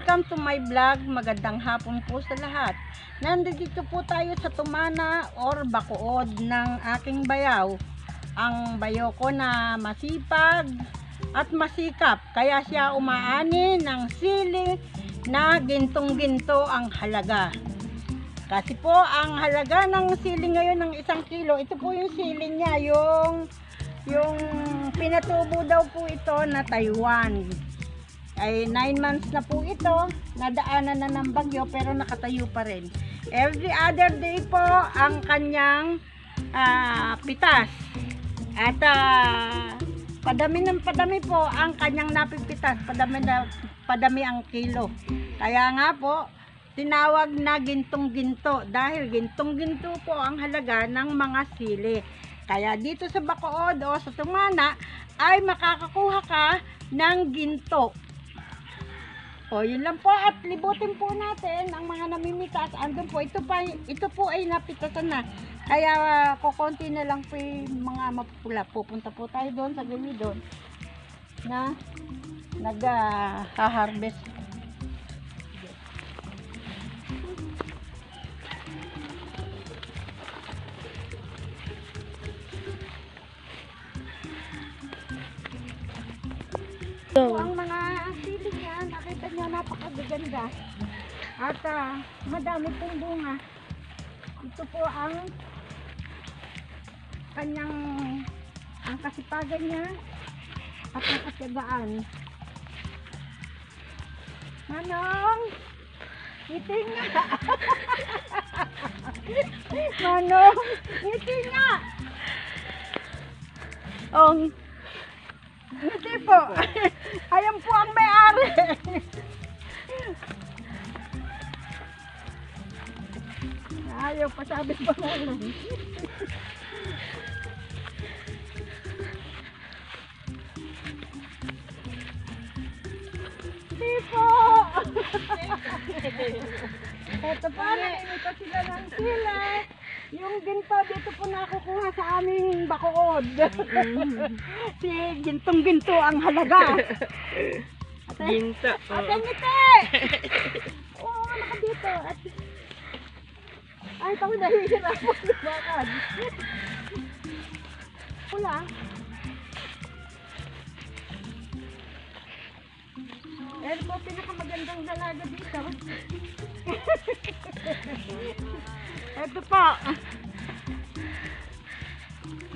welcome to my vlog. Magandang hapon po sa lahat. Nandito po tayo sa tumana or bakuod ng aking bayaw. Ang bayaw ko na masipag at masikap, kaya siya umaani ng sili na gintong-ginto ang halaga. Kasi po ang halaga ng sili ngayon ng 1 kilo, ito po yung sili niya, yung pinatubo daw po ito na Taiwan. Ay 9 months na po ito, nadaanan na ng bagyo pero nakatayo pa rin. Every other day po ang kanyang pitas. At padami ng padami po ang kanyang napipitas, padami ang kilo. Kaya nga po tinawag na gintong-ginto dahil gintong-ginto po ang halaga ng mga sili. Kaya dito sa Bacood o sa Tumana ay makakakuha ka ng ginto. O yun lang po, at libutin po natin ang mga namimitas. Andun po, ito po ay napitasan na. Kaya kukonti na lang po yung mga mapupula. Pupunta po tayo doon sa gawin doon na nag-harvest. So, ang mga sili niya, nakita niya napakaganda at madami pong bunga. Ito po ang kanyang kasipagan niya at ang katyagaan. Manong, ngiti nga. Manong, ngiti nga. Ngiti po. Ayan po ang may-ari. Ayaw pa sabi pa naman. Hindi po. Ito po, namimita sila ng sila. Yung ginto dito po nakukuha sa aming Bacood. Si gintong-ginto ang halaga. Ginto. Ate ngiti! Oo, naka dito. Ay, ito nahihirap po lumakad. Pula. Ito po pinakamagandang dalaga dito. Ito po.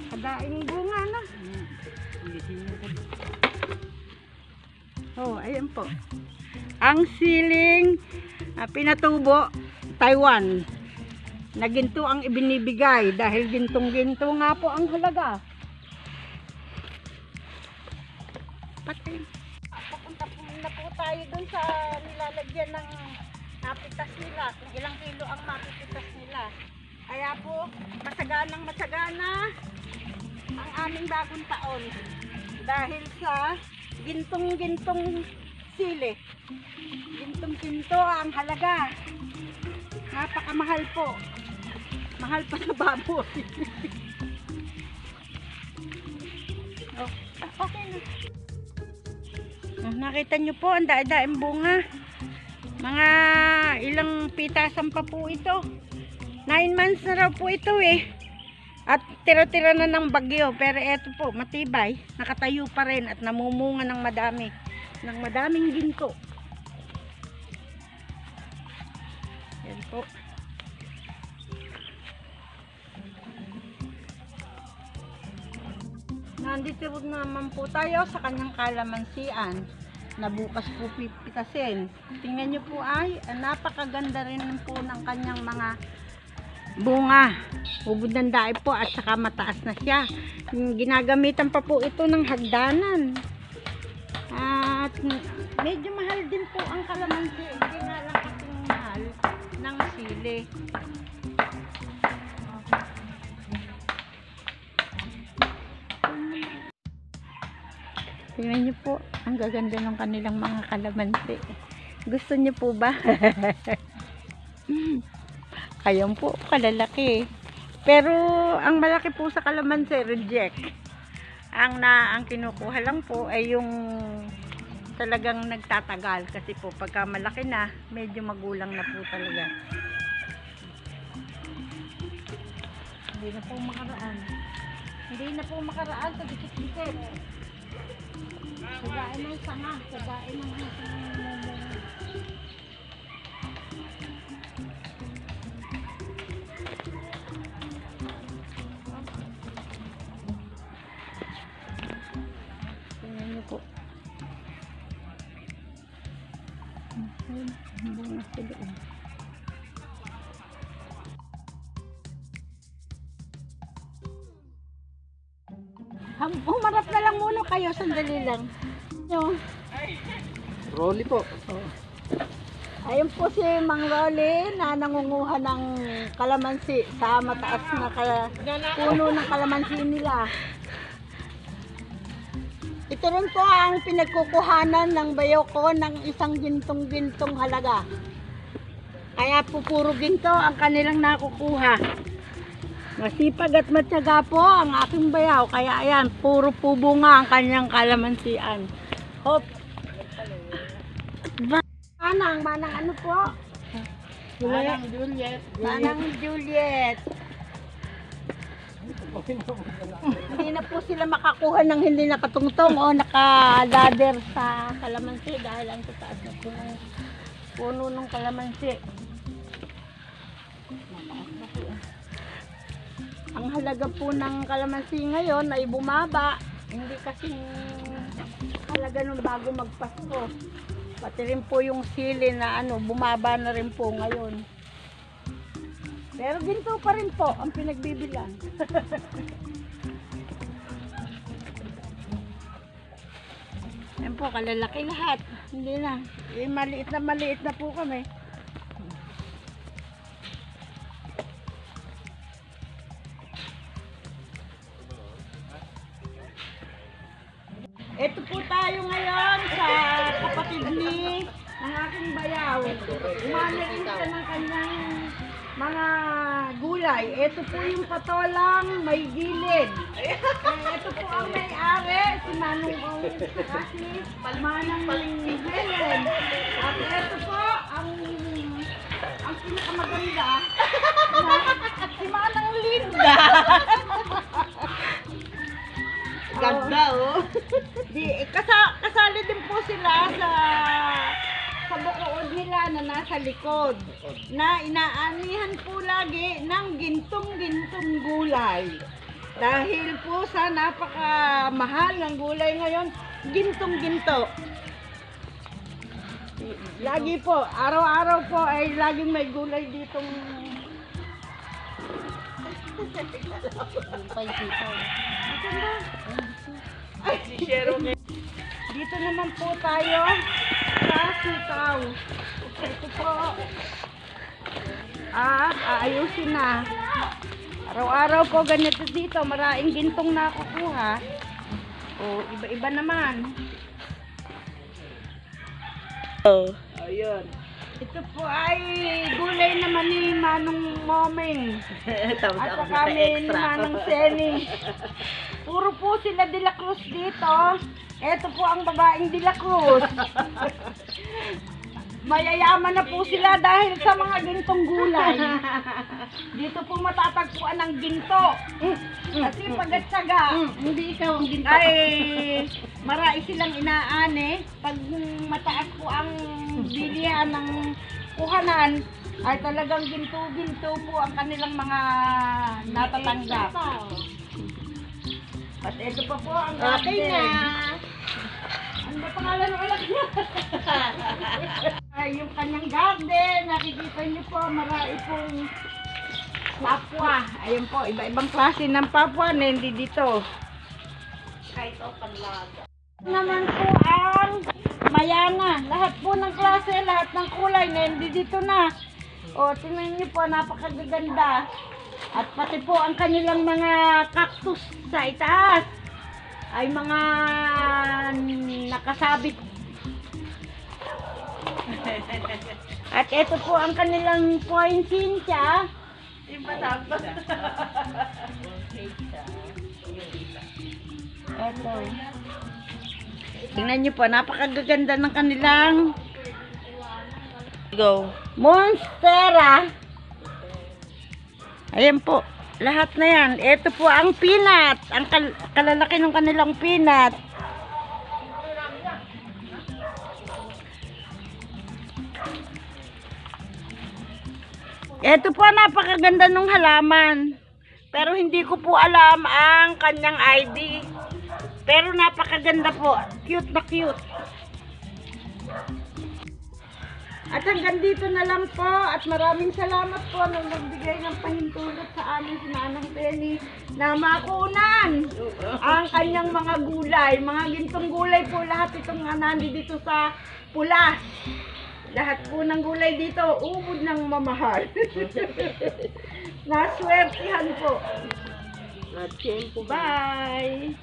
Kadaing bunga na. Oh, ayan po. Ang siling pinatubo Taiwan. Na ginto ang ibinibigay dahil gintong-ginto nga po ang halaga. Patay. Papunta po na po tayo dun sa nilalagyan ng napitas nila, kung ilang kilo ang mapipitas nila. Kaya po, masagana ang aming bagong taon dahil sa gintong-gintong sili. Gintong-ginto ang halaga. Napakamahal po. Mahal pa sa baboy. Okay na. Nakita nyo po, ang daing bunga. Mga ilang pitasan pa po ito. 9 months na raw po ito eh. At tira-tira na ng bagyo. Pero eto po, matibay. Nakatayo pa rin at namumunga ng madami. Ng madaming ginto. Yan po. Nandito naman po tayo sa kanyang kalamansian na bukas po pipitasin. Tingnan nyo po ay napakaganda rin po ng kanyang mga bunga. Ubod ng dae po at saka mataas na siya. Ginagamitan pa po ito ng hagdanan. At medyo mahal din po ang kalamansi. Hindi nga lang kasing mahal ng sili. Tingnan niyo po, ang gaganda ng kanilang mga kalamansi. Gusto niyo po ba? Ayan po, kalalaki. Pero ang malaki po sa kalamansi, reject. Ang kinukuha lang po ay yung talagang nagtatagal kasi po pagka malaki na, medyo magulang na po talaga. Hindi na po makaraan. Hindi na po makaraan sa dikit-dikit. Sagain ng sanga, sagain ng tingnan niyo po. Bunga sa loob. Humarap na lang muna kayo, sandali lang. Yung, Rolly po. ayun po si Mang Rolly na nangunguha ng kalamansi sa mataas na puno ng kalamansi nila. Ito rin po ang pinagkukuhanan ng bayo ko ng isang gintong-gintong halaga. Kaya po puro ginto ang kanilang nakukuha. Masipag at matyaga po ang aking bayaw. Kaya ayan, puro po bunga ang kanyang kalamansian. Hop! Manang ano po? Manang Juliet. Manang Juliet. Hindi na po sila makakuha ng hindi nakatungtong o naka-ladder sa kalamansi dahil ang tataas na po ng puno ng kalamansi. Ang halaga po ng kalamansi ngayon ay bumaba. Hindi kasi halaga nung bago magpasko. Pati rin po yung sili na bumaba na rin po ngayon. Pero ginto pa rin po ang pinagbibilan. Yan po, kalalaki lahat. Hindi na. Maliit na po kami. Ito po tayo ngayon sa kapatid ni ng aking bayaw. Umanin siya ng kanyang mga gulay. Ito po yung patolang may gilid. Ito po ang may-ari, si Manong Ong kasi Manang Helen. At ito po ang pinakamaganda si Manang Linda. Ganda kasali din po sila sa bukood nila na nasa likod na inaanihan po lagi ng gintong-gintong gulay. Dahil po sa napakamahal ng gulay ngayon, gintong-ginto. Lagi po, araw-araw po ay laging may gulay ditong dito naman po tayo sa sitaw. Ito po aayusin na. Araw-araw po ganito dito, maraming gintong nakukuha. Iba-iba naman. Ayun. Ito po ay gulay naman ni Manong Momeng. At saka ni Manong Seni. Puro po sila De La Cruz dito. Ito po ang babaeng De La Cruz. Mayayaman na po sila dahil sa mga gintong gulay. Dito po matatagpuan ang ginto. Kasi pagatsaga, Hindi ikaw ang ginto. ay marami silang inaani. Pag mataas po ang bilihan ng kuhanan, ay talagang ginto-ginto po ang kanilang mga natatanggap. At ito pa po ang Okay na. Ano ba pangalan ng anak niya? Ay, yung kanyang garden, nakikita niyo po, marami pong papwa. Ayun po, iba-ibang klase ng papwa na hindi dito. Kahit o panlaga. Naman po ang mayana. Lahat po ng klase, lahat ng kulay na hindi dito na. O, tingnan niyo po, napakaganda. At pati po ang kanilang mga cactus sa itaas ay mga nakasabit. At ito po ang kanilang poinsettia. Ito. Tingnan niyo po, napakagaganda ng kanilang Go. monstera. Ayan po, lahat na yan. Ito po ang peanut. Ang kalalaki ng kanilang peanut. Ito po, napakaganda ng halaman. Pero hindi ko po alam ang kanyang ID. Pero napakaganda po. Cute na cute. At hanggang dito na lang po. At maraming salamat po nang nagbigay ng pahintulot sa amin si Manang Penny na makunan ang kanyang mga gulay. Mga gintong gulay po lahat itong nandito sa pula. Lahat po ng gulay dito, ubod ng mamahal. Naswertihan po. At yan po. Bye!